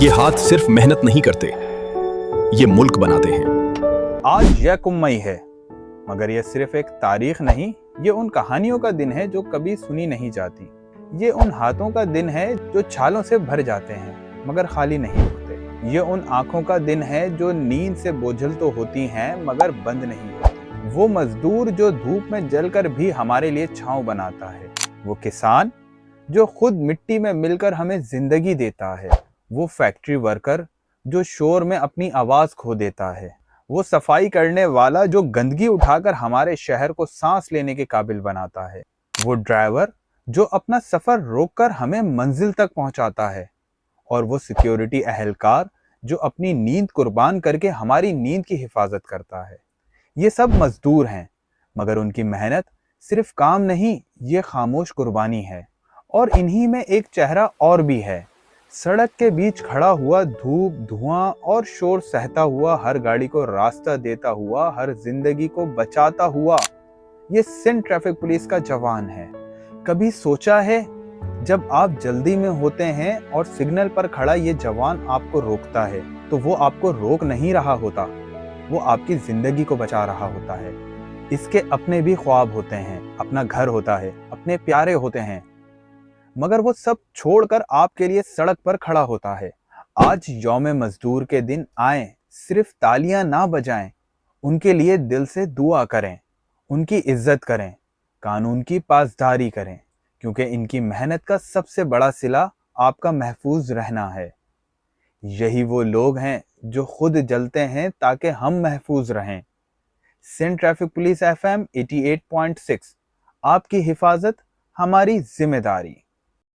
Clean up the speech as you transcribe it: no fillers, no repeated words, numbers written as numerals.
یہ ہاتھ صرف محنت نہیں کرتے، یہ ملک بناتے ہیں۔ آج یکم مئی ہے، مگر یہ صرف ایک تاریخ نہیں، یہ ان کہانیوں کا دن ہے جو کبھی سنی نہیں جاتی۔ یہ ان ہاتھوں کا دن ہے جو چھالوں سے بھر جاتے ہیں مگر خالی نہیں ہوتے۔ یہ ان آنکھوں کا دن ہے جو نیند سے بوجھل تو ہوتی ہیں مگر بند نہیں ہوتی۔ وہ مزدور جو دھوپ میں جل کر بھی ہمارے لیے چھاؤں بناتا ہے۔ وہ کسان جو خود مٹی میں مل کر ہمیں زندگی دیتا ہے۔ وہ فیکٹری ورکر جو شور میں اپنی آواز کھو دیتا ہے۔ وہ صفائی کرنے والا جو گندگی اٹھا کر ہمارے شہر کو سانس لینے کے قابل بناتا ہے۔ وہ ڈرائیور جو اپنا سفر روک کر ہمیں منزل تک پہنچاتا ہے، اور وہ سیکیورٹی اہلکار جو اپنی نیند قربان کر کے ہماری نیند کی حفاظت کرتا ہے۔ یہ سب مزدور ہیں، مگر ان کی محنت صرف کام نہیں، یہ خاموش قربانی ہے۔ اور انہی میں ایک چہرہ اور بھی ہے، سڑک کے بیچ کھڑا ہوا، دھوپ، دھواں اور شور سہتا ہوا، ہر گاڑی کو راستہ دیتا ہوا، ہر زندگی کو بچاتا ہوا۔ یہ سندھ ٹریفک پولیس کا جوان ہے۔ کبھی سوچا ہے جب آپ جلدی میں ہوتے ہیں اور سگنل پر کھڑا یہ جوان آپ کو روکتا ہے تو وہ آپ کو روک نہیں رہا ہوتا، وہ آپ کی زندگی کو بچا رہا ہوتا ہے۔ اس کے اپنے بھی خواب ہوتے ہیں، اپنا گھر ہوتا ہے، اپنے پیارے ہوتے ہیں، مگر وہ سب چھوڑ کر آپ کے لیے سڑک پر کھڑا ہوتا ہے۔ آج یوم مزدور کے دن آئیں، صرف تالیاں نہ بجائیں، ان کے لیے دل سے دعا کریں، ان کی عزت کریں، قانون کی پاسداری کریں، کیونکہ ان کی محنت کا سب سے بڑا صلہ آپ کا محفوظ رہنا ہے۔ یہی وہ لوگ ہیں جو خود جلتے ہیں تاکہ ہم محفوظ رہیں۔ سندھ ٹریفک پولیس FM 88.6، آپ کی حفاظت ہماری ذمہ داری۔